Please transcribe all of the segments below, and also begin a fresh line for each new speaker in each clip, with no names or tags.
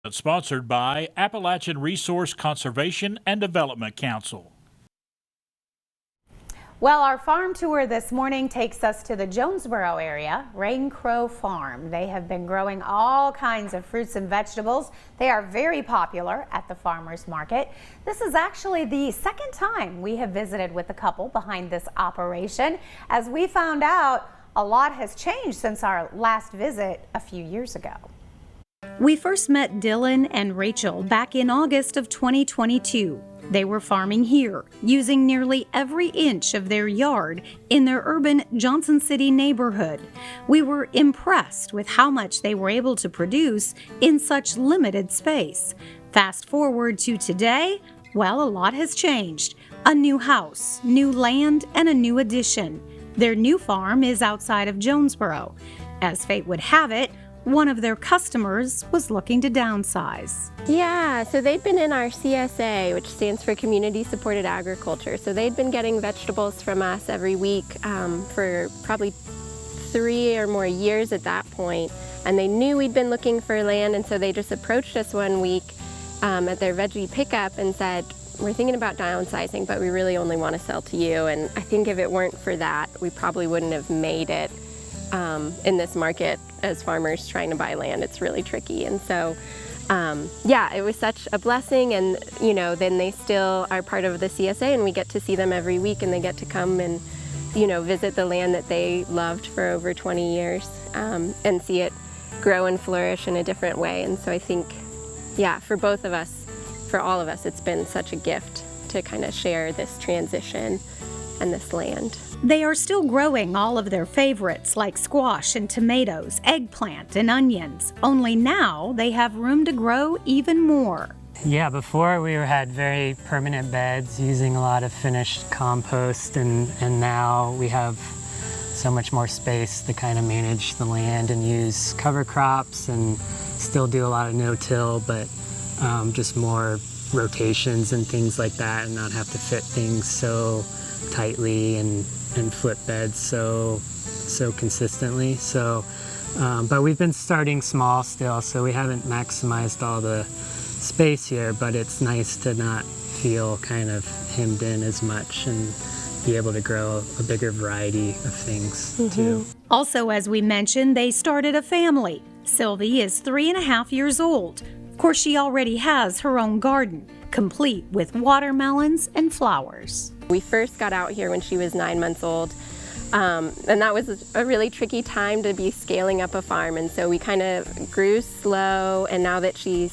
Sponsored by Appalachian Resource Conservation and Development Council.
Well, our farm tour this morning takes us to the Jonesboro area, Rain Crow Farm. They have been growing all kinds of fruits and vegetables. They are very popular at the farmers market. This is actually the second time we have visited with the couple behind this operation. As we found out, a lot has changed since our last visit a few years ago.
We first met Dylan and Rachel back in August of 2022. They were farming here, using nearly every inch of their yard in their urban Johnson City neighborhood. We were impressed with how much they were able to produce in such limited space. Fast forward to today, well, a lot has changed. A new house, new land, and a new addition. Their new farm is outside of Jonesboro. As fate would have it, one of their customers was looking to downsize.
Yeah, so they'd been in our CSA, which stands for Community Supported Agriculture. So they'd been getting vegetables from us every week for probably 3 or more years at that point. And they knew we'd been looking for land, and so they just approached us one week at their veggie pickup and said, "We're thinking about downsizing, but we really only want to sell to you." And I think if it weren't for that, we probably wouldn't have made it in this market as farmers trying to buy land. It's really tricky. And so, yeah, it was such a blessing. And, you know, then they still are part of the CSA, and we get to see them every week, and they get to come and, you know, visit the land that they loved for over 20 years and see it grow and flourish in a different way. And so I think, yeah, for both of us, for all of us, it's been such a gift to kind of share this transition and this land.
They are still growing all of their favorites like squash and tomatoes, eggplant and onions. Only now they have room to grow even more.
Yeah, before we had very permanent beds using a lot of finished compost, and now we have so much more space to kind of manage the land and use cover crops and still do a lot of no-till, but just more rotations and things like that, and not have to fit things so tightly and flip beds so consistently. So, but we've been starting small still, so we haven't maximized all the space here, but it's nice to not feel kind of hemmed in as much and be able to grow a bigger variety of things too.
Also, as we mentioned, they started a family. Sylvie is 3.5 years old. Of course, she already has her own garden, complete with watermelons and flowers.
We first got out here when she was 9 months old, and that was a really tricky time to be scaling up a farm, and so we kind of grew slow, and now that she's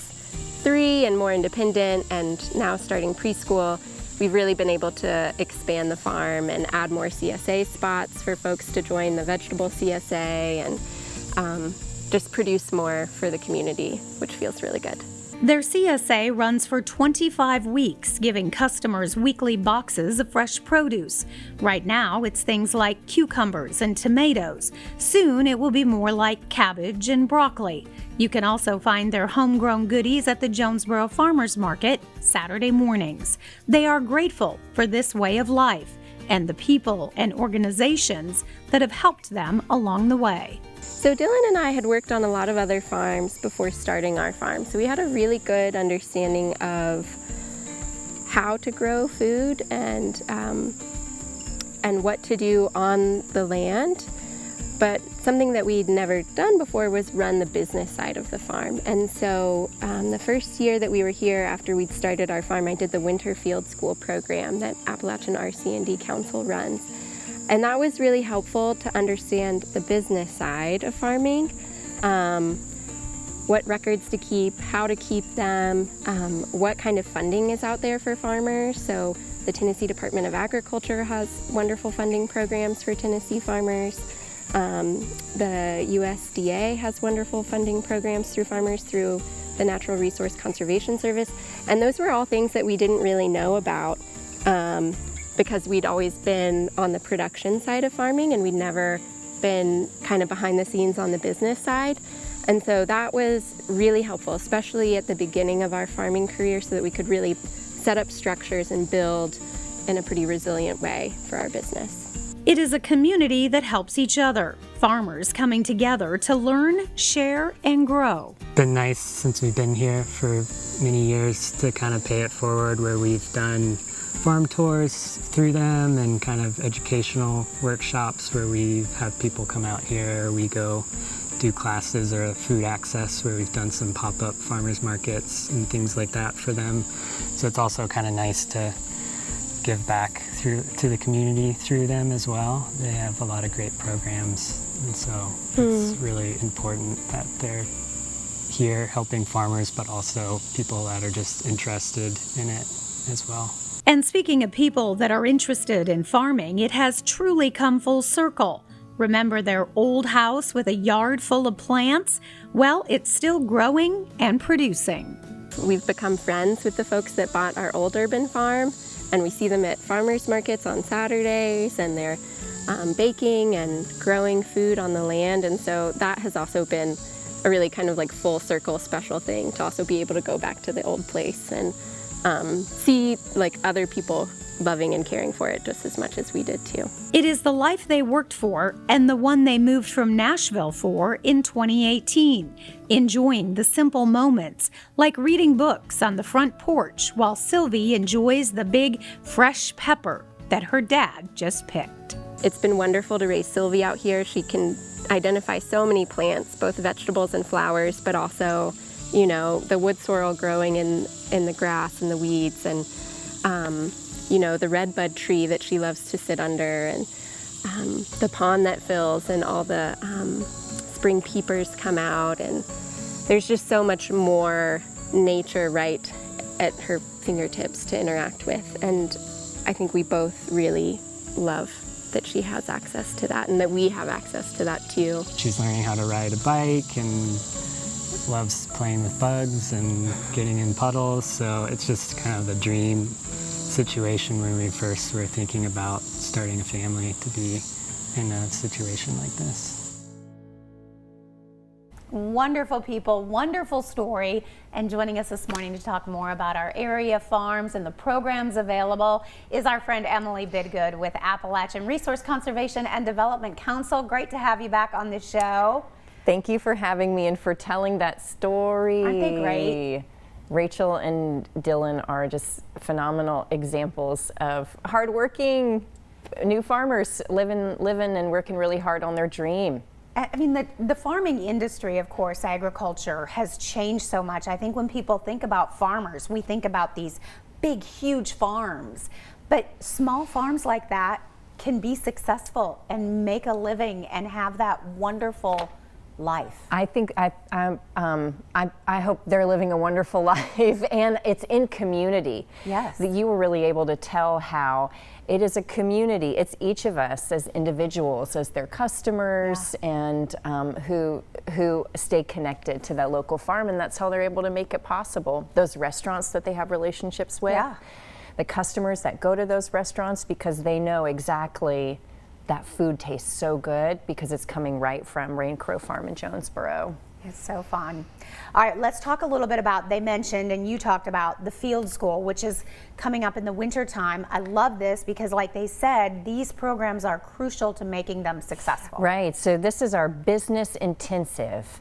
3 and more independent and now starting preschool, we've really been able to expand the farm and add more CSA spots for folks to join the vegetable CSA and just produce more for the community, which feels really good.
Their CSA runs for 25 weeks, giving customers weekly boxes of fresh produce. Right now, it's things like cucumbers and tomatoes. Soon, it will be more like cabbage and broccoli. You can also find their homegrown goodies at the Jonesboro Farmers Market Saturday mornings. They are grateful for this way of life and the people and organizations that have helped them along the way.
So Dylan and I had worked on a lot of other farms before starting our farm, so we had a really good understanding of how to grow food and what to do on the land. But something that we'd never done before was run the business side of the farm. And so the first year that we were here after we'd started our farm, I did the winter field school program that Appalachian RC&D Council runs. And that was really helpful to understand the business side of farming, what records to keep, how to keep them, what kind of funding is out there for farmers. So the Tennessee Department of Agriculture has wonderful funding programs for Tennessee farmers. The USDA has wonderful funding programs through farmers through the Natural Resource Conservation Service. And those were all things that we didn't really know about because we'd always been on the production side of farming and we'd never been kind of behind the scenes on the business side. And so that was really helpful, especially at the beginning of our farming career, so that we could really set up structures and build in a pretty resilient way for our business.
It is a community that helps each other, farmers coming together to learn, share, and grow.
Been nice since we've been here for many years to kind of pay it forward, where we've done farm tours through them and kind of educational workshops where we have people come out here, or we go do classes, or food access where we've done some pop-up farmers markets and things like that for them. So it's also kind of nice to give back to the community through them as well. They have a lot of great programs, and so it's really important that they're here helping farmers, but also people that are just interested in it as well.
And speaking of people that are interested in farming, it has truly come full circle. Remember their old house with a yard full of plants? Well, it's still growing and producing.
We've become friends with the folks that bought our old urban farm, and we see them at farmers markets on Saturdays, and they're baking and growing food on the land. And so that has also been a really kind of like full circle special thing, to also be able to go back to the old place and see like other people loving and caring for it just as much as we did too.
It is the life they worked for and the one they moved from Nashville for in 2018, enjoying the simple moments, like reading books on the front porch while Sylvie enjoys the big fresh pepper that her dad just picked.
It's been wonderful to raise Sylvie out here. She can identify so many plants, both vegetables and flowers, but also, you know, the wood sorrel growing in the grass and the weeds, and you know, the redbud tree that she loves to sit under, and the pond that fills, and all the spring peepers come out, and there's just so much more nature right at her fingertips to interact with. And I think we both really love that she has access to that, and that we have access to that too.
She's learning how to ride a bike and loves playing with bugs and getting in puddles, so it's just kind of the dream situation when we first were thinking about starting a family, to be in a situation like this.
Wonderful people, wonderful story, and joining us this morning to talk more about our area farms and the programs available is our friend Emily Bidgood with Appalachian Resource Conservation and Development Council. Great to have you back on the show.
Thank you for having me and for telling that story.
Aren't they great?
Rachel and Dylan are just phenomenal examples of hardworking new farmers living and working really hard on their dream.
I mean, the farming industry, of course, agriculture has changed so much. I think when people think about farmers, we think about these big, huge farms. But small farms like that can be successful and make a living and have that wonderful life.
I think I hope they're living a wonderful life, and it's in community.
Yes.
That you were really able to tell how it is a community. It's each of us as individuals, as their customers, and who stay connected to that local farm, and that's how they're able to make it possible. Those restaurants that they have relationships with, the customers that go to those restaurants because they know exactly that food tastes so good because it's coming right from Rain Crow Farm in Jonesboro.
It's so fun. All right, let's talk a little bit about, they mentioned and you talked about the field school, which is coming up in the winter time. I love this because, like they said, these programs are crucial to making them successful.
Right, so this is our business intensive.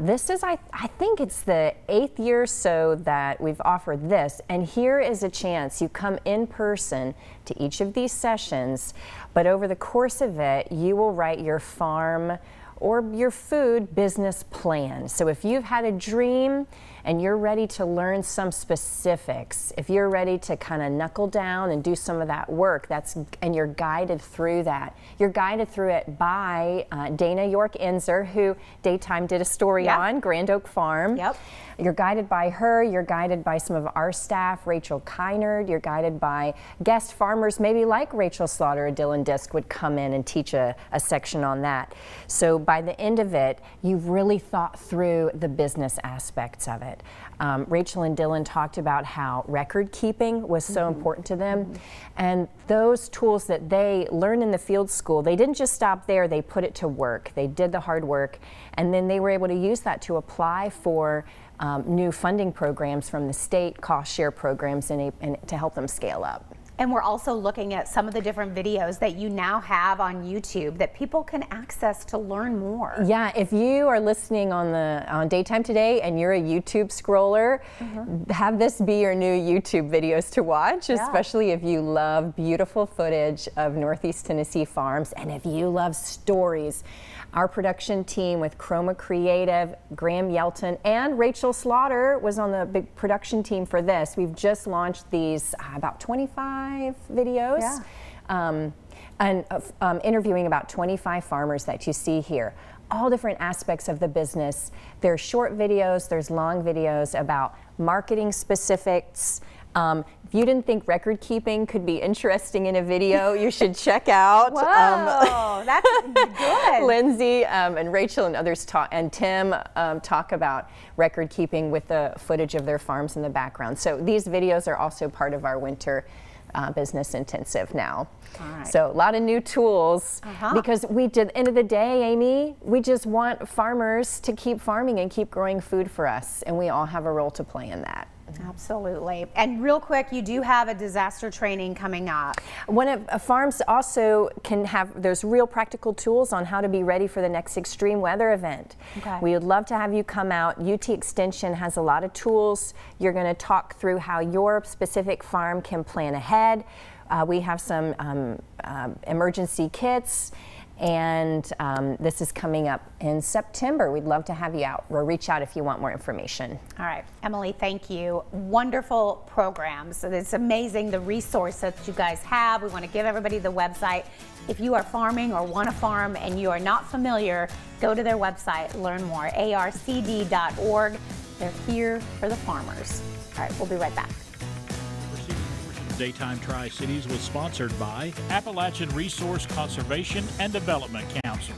This is, I think it's the 8th year or so that we've offered this, and here is a chance. You come in person to each of these sessions, but over the course of it, you will write your farm or your food business plan. So if you've had a dream and you're ready to learn some specifics, if you're ready to kind of knuckle down and do some of that work, and you're guided through that. You're guided through it by Dana York Enzer, who Daytime did a story on, Grand Oak Farm.
Yep.
You're guided by her, you're guided by some of our staff, Rachel Kynard, you're guided by guest farmers, maybe like Rachel Slaughter or Dylan Disk would come in and teach a section on that. So by the end of it, you've really thought through the business aspects of it. Rachel and Dylan talked about how record keeping was so important to them. And those tools that they learned in the field school, they didn't just stop there, they put it to work. They did the hard work, and then they were able to use that to apply for new funding programs from the state, cost share programs, and to help them scale up.
And we're also looking at some of the different videos that you now have on YouTube that people can access to learn more.
Yeah, if you are listening on Daytime Today and you're a YouTube scroller, have this be your new YouTube videos to watch, especially if you love beautiful footage of Northeast Tennessee farms and if you love stories. Our production team with Chroma Creative, Graham Yelton, and Rachel Slaughter was on the big production team for this. We've just launched these about 25 videos and interviewing about 25 farmers that you see here. All different aspects of the business. There's short videos, there's long videos about marketing specifics. If you didn't think record keeping could be interesting in a video, you should check out.
Whoa, that's good.
Lindsay and Rachel and others and Tim talk about record keeping with the footage of their farms in the background. So these videos are also part of our winter business intensive now.
All right.
So a lot of new tools because at the end of the day, Amy, we just want farmers to keep farming and keep growing food for us, and we all have a role to play in that.
Absolutely. And real quick, you do have a disaster training coming up.
Farms also can have, there's real practical tools on how to be ready for the next extreme weather event.
Okay.
We would love to have you come out. UT Extension has a lot of tools. You're going to talk through how your specific farm can plan ahead. We have some emergency kits. And this is coming up in September. We'd love to have you out, or reach out if you want more information.
All right, Emily, thank you. Wonderful programs. So it's amazing the resource that you guys have. We want to give everybody the website. If you are farming or want to farm and you are not familiar, go to their website, learn more, arcd.org. They're here for the farmers. All right, we'll be right back.
Daytime Tri-Cities was sponsored by Appalachian Resource Conservation and Development Council.